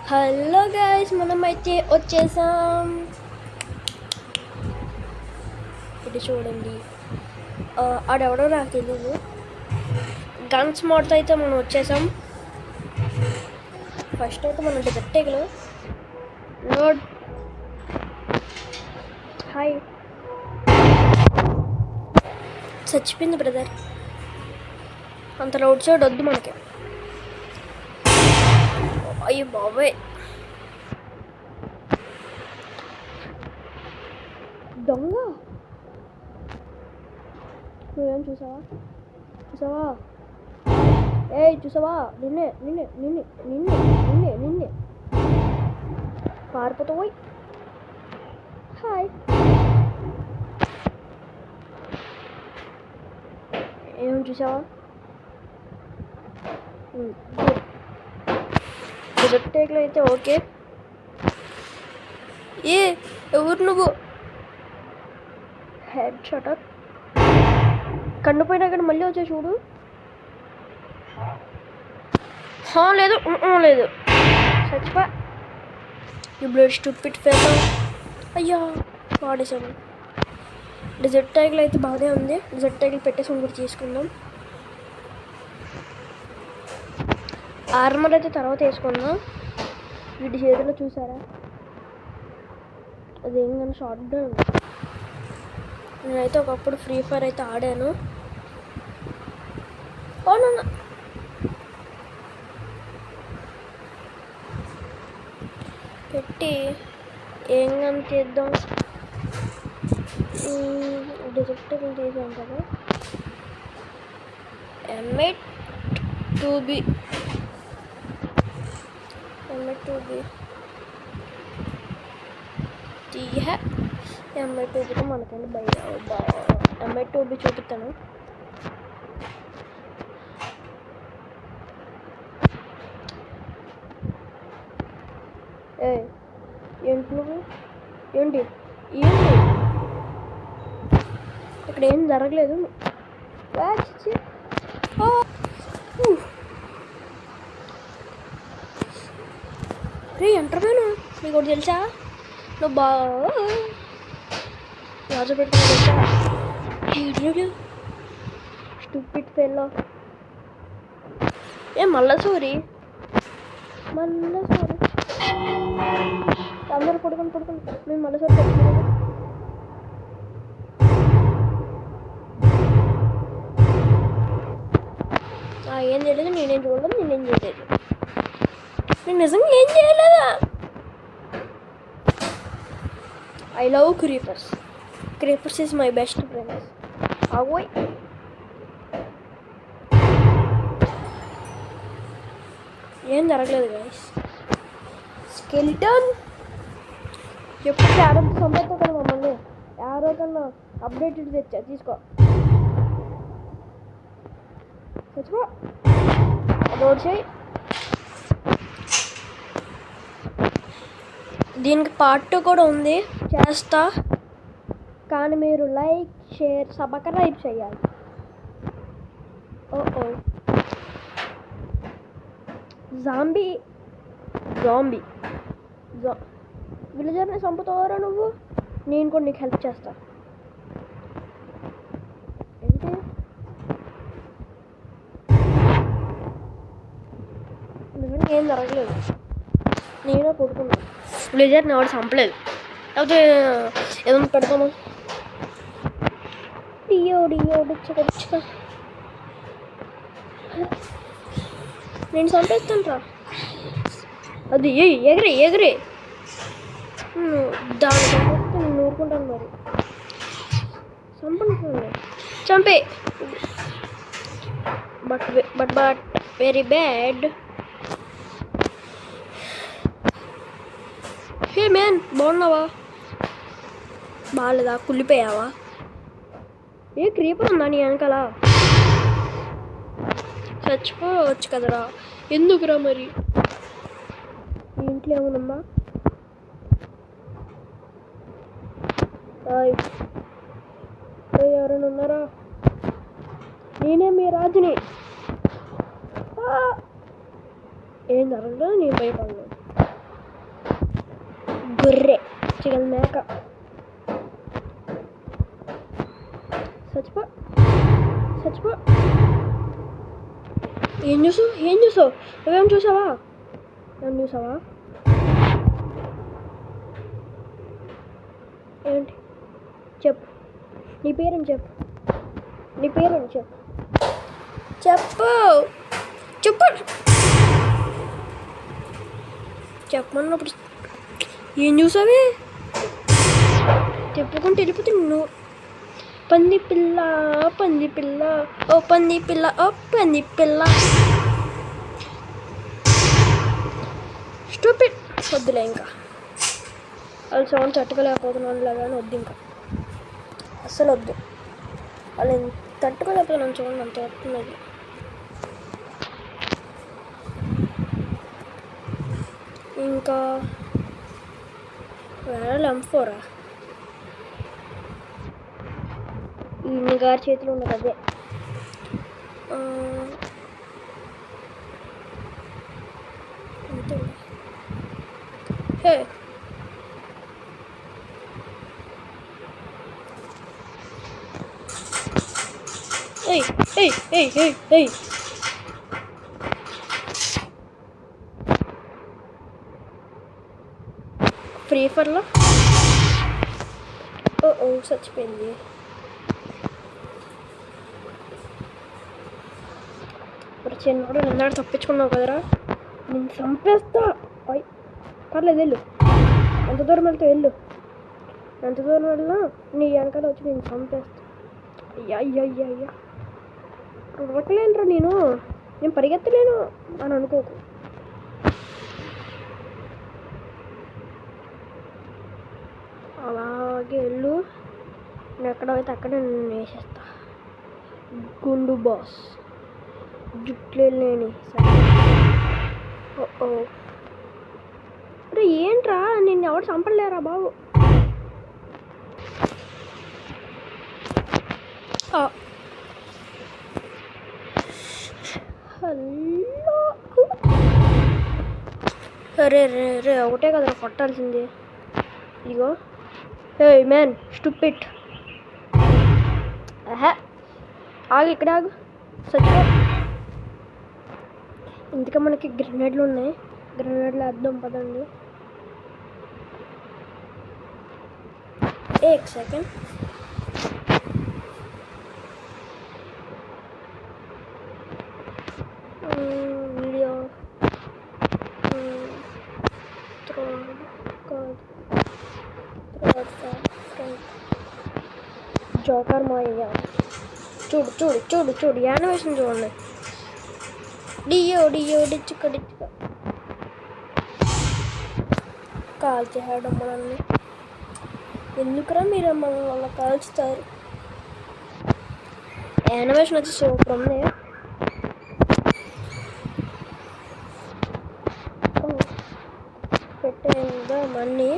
Hello guys, మనమైతే వచ్చేసాం. ఇది చూడండి, ఆడెవడో నాకు తెలియదు. గన్స్ మోడ్తో అయితే మనం వచ్చేసాం. ఫస్ట్ అయితే మనం డెజర్టేగలు లోడ్. హాయ్, చచ్చిపోయింది బ్రదర్. అంత రోడ్ సైడ్ వద్దు మనకి. అయ్యో బాబాయ్, దొంగ. నువ్వేం చూసావా? చూసావా? నిన్నే పారిపోతావు. హాయ్, ఏం చూసావా? డెజర్టేగలు అయితే ఓకే. ఎవరు నువ్వు? Head shut up. కండిపోయినా కానీ మళ్ళీ వచ్చా చూడు. లేదు లేదు, చచ్చిపో. ఇప్పుడు స్టూపిడ్ ఫెలో. అయ్యా, వాడేసాను. డెజర్టేగలు అయితే బాగానే ఉంది. డెజర్టేగలు పెట్టేసి ఇంకోటి తీసుకుందాం. ఆర్మర్ అయితే తర్వాత వేసుకుందాం. వీటి చేతిలో చూసారా, అదేం కానీ షార్ట్ గన్. నేనైతే ఒకప్పుడు ఫ్రీ ఫైర్ అయితే ఆడాను. అవునన్నా, పెట్టి ఏం కానీ తీద్దాం. డెజర్టేగలు తీసాం కదా. M8-2B తీయ. M8-2Bతో మనకండి బయట. M8-2B చూపిస్తాను. ఏంటి నువ్వు? ఏంటి ఇక్కడ ఏం జరగలేదు. ఎంటర్పోయాను. నీకు ఒకటి తెలుసా? నువ్వు బాగా పెట్టుకుని తెలుసా? Stupid fellow. మళ్ళా సారీ అందరూ పడుకొని మేము మళ్ళీ సారి పెట్టుకున్నాము. ఏం చేయలేదు, నేనేం చూడలేదు, నేనేం చేయలేదు, నేను నిజంగా ఏం చేయలేదా? I love creepers is my best friends. అగోయ్, ఏం జరగలేదు గైస్. స్కెల్టన్ ఎప్పుడు యారో సంపేతో కదా మమ్మల్ని. యారో కన్నా అప్డేటెడ్ తెచ్చా, తీసుకో. చచ్చిపో, రోడ్ చేయి. దీనికి పార్ట్ 2 కూడా ఉంది, చేస్తా. కానీ మీరు లైక్, షేర్, సబ్స్క్రైబ్ చేయాలి. జాంబీ విలేజర్ని చంపుతావరా నువ్వు? నేను కూడా నీకు హెల్ప్ చేస్తా. ఏంటి నిజంగా ఏం జరగలేదు, నేనే కొడుకున్నా. విలేజర్ని ఎవడు చంపలేదు. లేకపోతే ఏదైనా పెడతాము. డియోడిచ్చుక నేను చంపేస్తాను రా. అది ఎగిరి దాన్ని చంపేస్తే నేను ఊరుకుంటాను. మరి చంపే. But very bad. Hey man, బాగున్నావా? బాగాలేదా? కుళ్ళిపోయావా? క్రీపర్ ఉందా నీ వెనకాల? చచ్చిపోవచ్చు కదరా. ఎందుకురా మరి? ఇంట్లో ఏమన్నా ఎవరైనా ఉన్నారా? నేనే మీ రాజుని. ఏం జరగదు, నేను భయపడను. గొర్రె చికెన్ మేక చచ్చిపో చచ్చిపో. ఏం చూసావు నువ్వేం చూసావా? ఏంటి చెప్పు, నీ పేరేం చెప్పు చెప్పమన్నప్పుడు ఏం చూసావే? చెప్పుకుంటూ వెళ్ళిపోతే నువ్వు. పంది పిల్ల ఓ పంది పిల్ల స్టూపిడ్. వద్దులే ఇంకా, వాళ్ళు సౌండ్ తట్టుకోలేకపోతున్నాను కానీ వద్దు ఇంకా, అస్సలు వద్దు. వాళ్ళు తట్టుకోలేకపోతున్నాను చూడండి, అంత వస్తున్నది. ఇంకా వేరే లంఫోరా ఈ గారి చేతిలో ఉన్నది అదే. అంతే. హే ఏయ్ ఫ్రీ ఫైర్లో ఓ చచ్చిపోయింది. ఇప్పుడు చిన్నప్పుడు నిన్నాడు తప్పించుకున్నావు కదరా, నేను చంపేస్తా. పర్లేదు వెళ్ళు, ఎంత దూరం వెళ్ళినా నీ వెనకాల వచ్చి నేను చంపేస్తా. అయ్యా ఉడకలేనురా, నేను పరిగెత్తలేను అని అనుకోకు. అలాగే వెళ్ళు, నేను ఎక్కడైతే అక్కడే నేను వేసేస్తా. గుండు బాస్ జుట్లు లేని. ఓ ఏంట్రా, నిన్ను ఎవరు చంపలేరా బాబు? హలో రే ఒకటే కదా కొట్టాల్సింది. ఇగో హే మ్యాన్ స్టూపిడ్. ఆగు, ఇక్కడ ఆగు, చచ్చిపో. ఇందుకే మనకి గ్రెనేడ్లు ఉన్నాయి, గ్రెనేడ్లు వేద్దాం పదండి. एक सेकंड. वीडियो జోకర్ మాయ చూడు యానిమేషన్ చూడండి. డియో డిచ్చుక కాల్చేయడం మనల్ని. ఎందుకురా మీరు మనల్ని వాళ్ళ కాల్చుతారు? యానిమేషన్ వచ్చి సూపర్ ఉంది. పెట్టేదా మనీ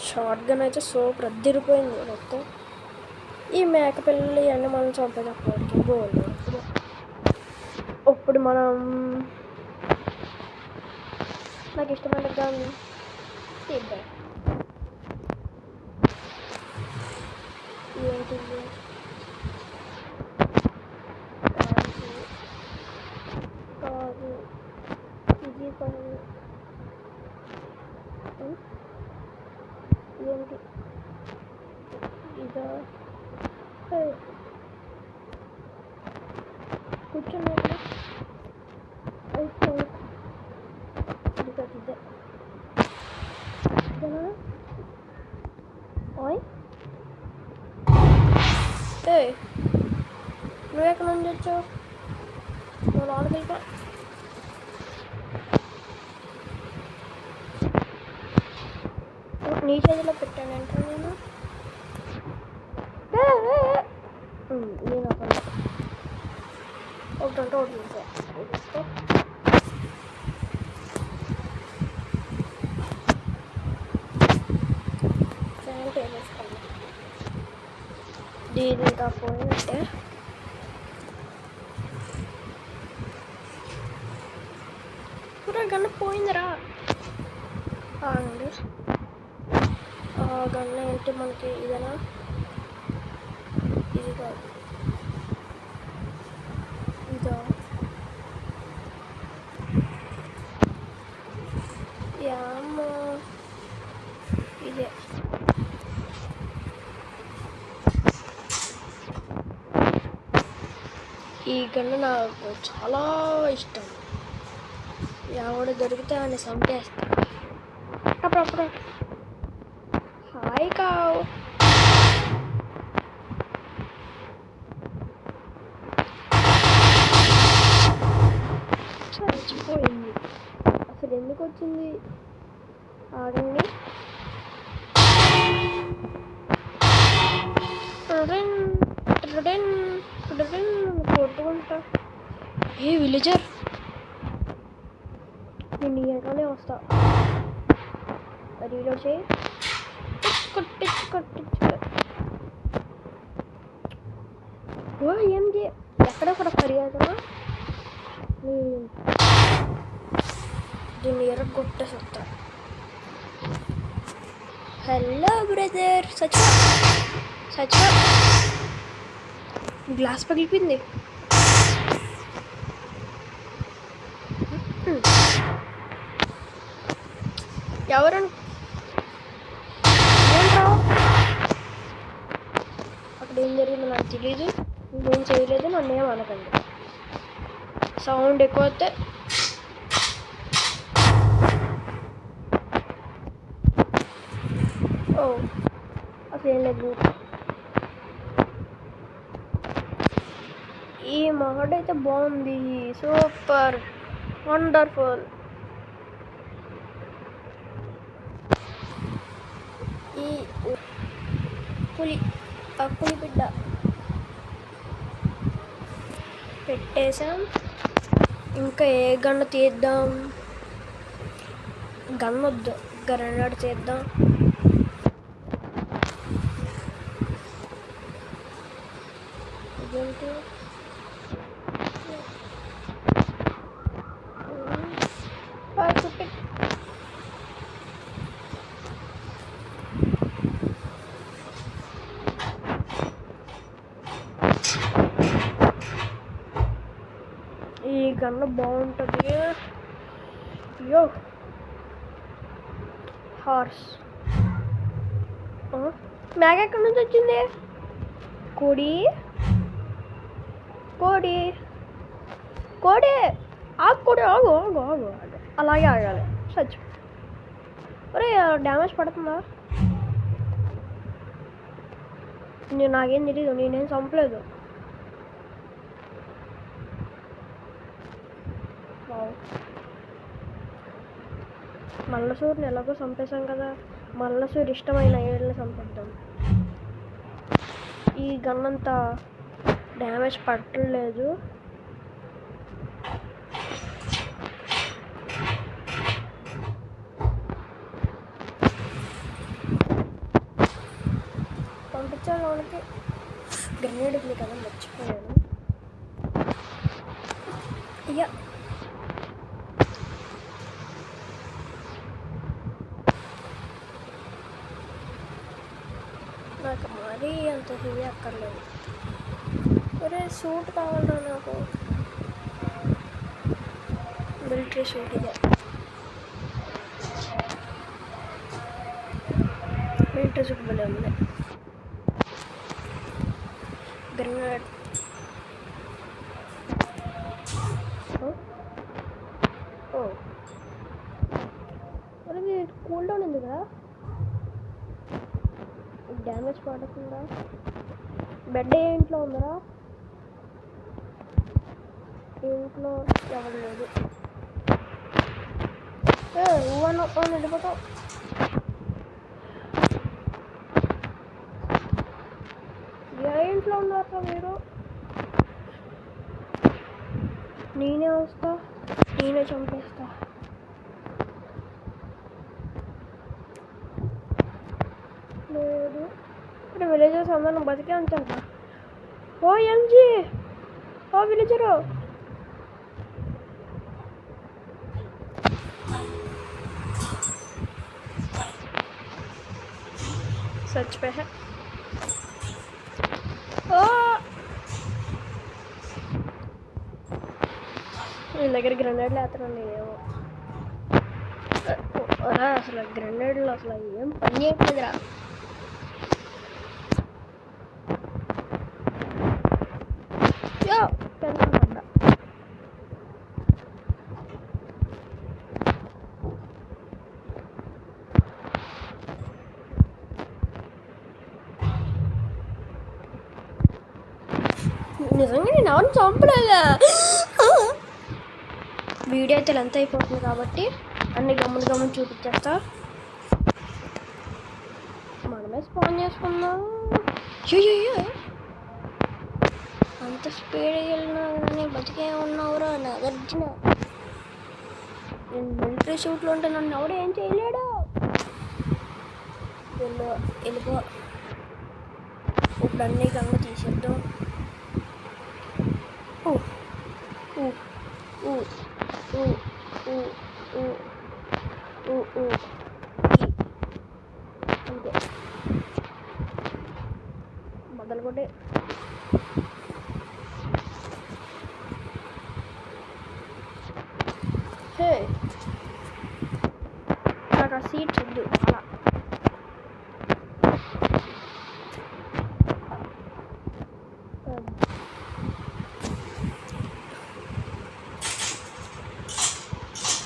షార్ట్ గన్ అయితే సూపర్ అద్దరిపోయింది మొత్తం. ఈ మేక పిల్లలు ఇవన్నీ మనం చంపేటప్పటికి గోల్డ్. ఇప్పుడు మనం నాకు ఇష్టమైన గన్ తీద్దాం. ఏంటిది? కాదు ఇది కాదు. ఏంటి ఇదా? కూర్చున్నా అయితే ఇదే ఓయ్. నువ్వు ఎక్కడ నుంచి వచ్చావు? నువ్వు లోపలికి వెళ్ళిపో. నీ చేతిలో పెట్టాను అంటే నేను ఒకటంటే ఒకటి తీసుకో. వేసుకోండి. దీని ఇంకా పోయినట్టే. గన్న పోయిందిరా. అండి గన్న ఏంటి మనకి ఇదేనా? ఇది కాదు, ఇదా? యామో ఇదే. ఈ గన్ను నాకు చాలా ఇష్టం. ఎవడు దొరికితే అని చంపేస్తా అప్పుడప్పుడు. హాయ్ కావు. చచ్చిపోయింది. అసలు ఎందుకు వచ్చింది? ఆగండి. కొట్టుకుంటా. ఏ విలేజర్, నేను ఎక్కనే వస్తా. రీలోడ్ చేయి. ఏం చే ఎక్కడెక్కడ పరిగెడతా. దీన్ని ఎరగొట్టేసి వస్తా. Hello brother. సచివా గ్లాస్ పగిలిపోయింది. ఎవరని అక్కడ ఏం జరిగిందో నాకు తెలీదు. నేను చేయలేదు, నన్ను ఏం అనకండి. సౌండ్ ఎక్కువ వస్తే అసలు ఏం లేదు. ఈ మోడ్ అయితే బాగుంది. Super wonderful. ఈ పులి బిడ్డ పెట్టేసాం. ఇంకా ఏ గన్ను తీద్దాం? గన్ను వద్దు, గ్రెనేడ్ తీద్దాం. ఇదేంటి? ఈ గన్ను బాగుంటుంది. యో హార్స్. మ్యాగ్ ఎక్కడి నుంచి వచ్చింది? కోడి ఆగు. అలాగే ఆగాలి. సచ్ ఒరే డ్యామేజ్ పడుతుందా? నాకేం తెలీదు, నేనేం చంపలేదు. మల్లసూరిని ఎలాగో చంపేశాం కదా, మల్లసూరి ఇష్టమైన ఏళ్ళని చంపేద్దాం. ఈ గన్ అంతా డ్యామేజ్ పట్టలేదు. పంపించాను వాళ్ళకి. గ్రెనేడ్ ఉంది కదా, మర్చిపోయాను. అయ్యా నాకు మరీ అంత హెవీ అక్కర్లేదు. ఒరే సూట్ కావాలరా నాకు, మిలిటరీ సూట్. ఇదే మిలిటరీ సూట్ భలే ఉంది. గ్రెనేడ్ అరే కూల్ డౌన్ ఉంది కదా, డ్యామేజ్ పడకుండా. బెడ్ ఏ ఇంట్లో ఉందరా? ఇంట్లో ఎవరు లేదు. వెళ్ళిపోతావు. ఏ ఇంట్లో ఉన్నారా మీరు? నేనే వస్తా, నేనే చంపేస్తా. లేదు ఇక్కడ విలేజర్స్ అందరూ బతికే ఉంటారు. ఓఎంజీ, విలేజరు చచ్చిపోయా. వీళ్ళ దగ్గర గ్రెనేడ్లు వేస్తున్నాను ఏమో. అసలు గ్రెనేడ్లు అసలు ఏం పని చేయట్లేదురా. నిజంగా నేను ఎవరిని చంపలేదా? వీడియో అయితే లెంత్ అయిపోతుంది కాబట్టి అన్ని గమ్మున చూపించేస్తా. మనమే స్పాన్ చేసుకుందాం. అంత స్పీడ్ వెళ్ళినా కానీ బతికే ఉన్నావురా నాగార్జున. నేను మిలిటరీ షూట్లో ఉంటే నన్ను ఎవడు ఏం చేయలేడు. వెళ్ళిపో. ఇప్పుడు అన్నీ గంగ తీసేద్దాం. అంతే మొదలుకొట్టే. నాకు ఆ సీట్స్ వద్దు. అలా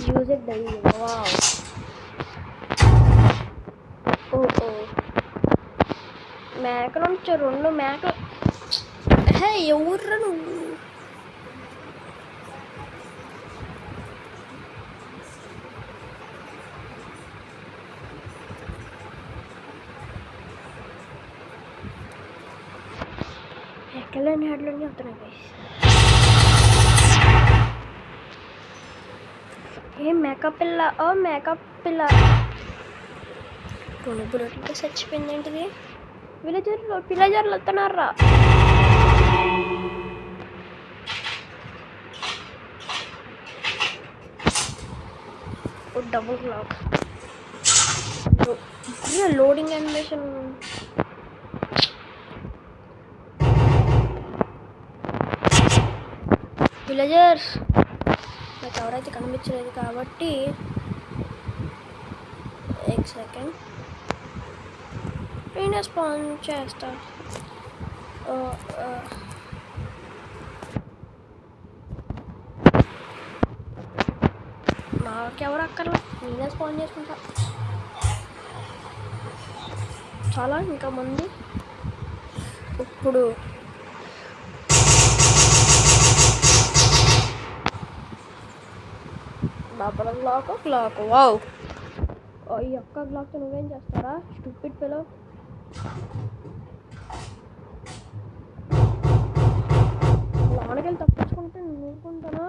use it daily. Wow. మేకలు నుంచి 2 మేకలు. ఎవర్రా నువ్వు? ఎక్కలేని హెడ్లన్నీ వస్తున్నాయి గైస్. ఏం మేకప్ పిల్ల? మేకప్ పిల్ల 2 బుల్లెట్లతో చచ్చిపోయింది ఏంటిది? విలేజర్లు వస్తున్నారా? Double clock loading animation. Villagers నాకు ఎవరైతే కనిపించలేదు కాబట్టి ఒక సెకండ్ నేనే స్పాన్ చేస్తా. నాకెవరు అక్కర్లా, నేనే స్పాన్ చేసుకుంటా. చాలా ఇంకా మంది. ఇప్పుడు లోపల క్లాక్. వావ్, ఈ ఒక్క క్లాక్తో నువ్వేం చేస్తారా స్టూపిడ్ ఫెలో? లోనకెళ్ళి తప్పించుకుంటే నేను ఊరుకుంటానా?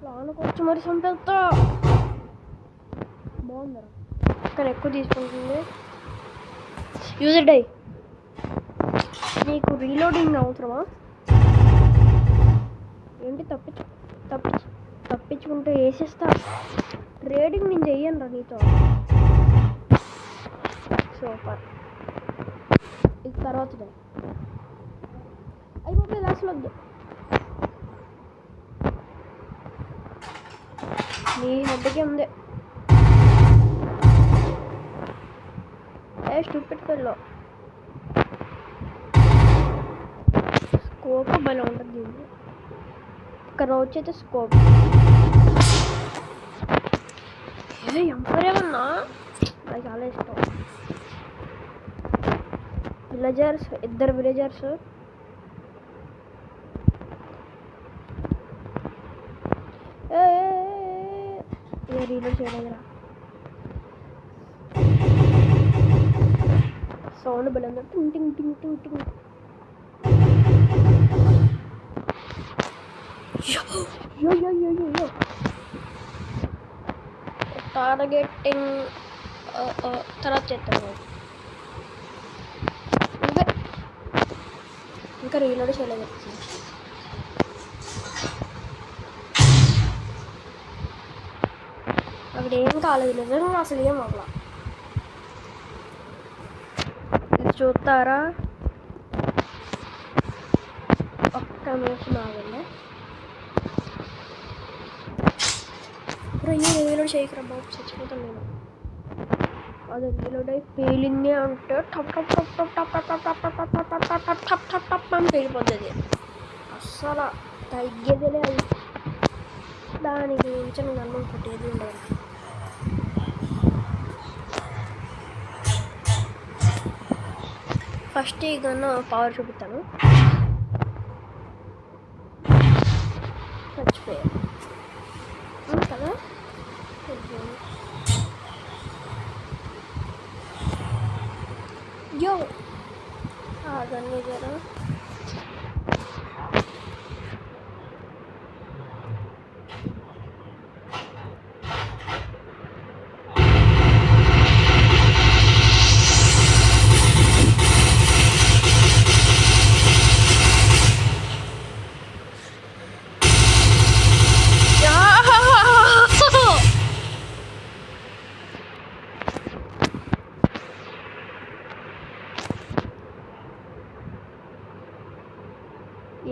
లోనకు వచ్చి మరి చంపేస్తా. బాగుందరా, కానీ ఎక్కువ తీసుకుంటుంది. User die. నీకు రీలోడింగ్ అవసరమా ఏంటి? తప్పించుకుంటూ వేసేస్తా. ట్రేడింగ్ నేను చెయ్యను రా నీతో. సూపర్. ఇది తర్వాత అయిపోయి అసలు వద్దు. నీ హెడ్కి ఉంది. స్టూపిడ్ ఫెల్లో స్కోప్ భలే ఉంటుంది దీన్ని. ఇక్కడ వచ్చైతే స్కోప్ ఎంపరేమన్నా నాకు చాలా ఇష్టం. Villagers, 2 villagers. రీలోడ్ చేయలేదురా. సౌండ్ బలంగా టింగ్ టింగ్ టింగ్ టింగ్ టింగ్. టార్గెటింగ్ తర్వాత చేస్తాను. ఇంకా రీలోడ్ చేయలేదు. అక్కడ ఏం కాలేదు నిజంగా, అసలు ఏం అవ్వాల. చూస్తారా? ఒక్క నిమిషం ఆగండి. రీలోడ్ చేయకరా బాబు, చచ్చిపోతాను నేను. అది రీలోడ్ అయి పేలింది అంటే టప్ టప్ టప్ టప్ టప్ టప్ టప్ టప్ టప్ టప్ టప్ టప్ టప్ టప్ టప్ అని పేలిపోతుంది. అస్సలు తగ్గేదిలే అది. దానికి మించిన గన్నం కొట్టేది ఉండదు. ఫస్ట్ ఈ గన్ను పవర్ చూపుతాను. చచ్చిపోయాను కదా. యో ఆ గన్ను జరా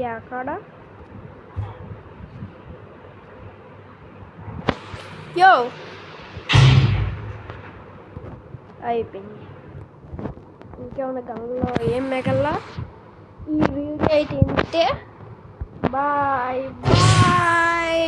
ఎక్కడ యో అయిపోయింది. ఇంకేమన్నా గంగలో ఏం మెగల్లా. ఈ వీడియో అయితే ఇంతే. Bye bye.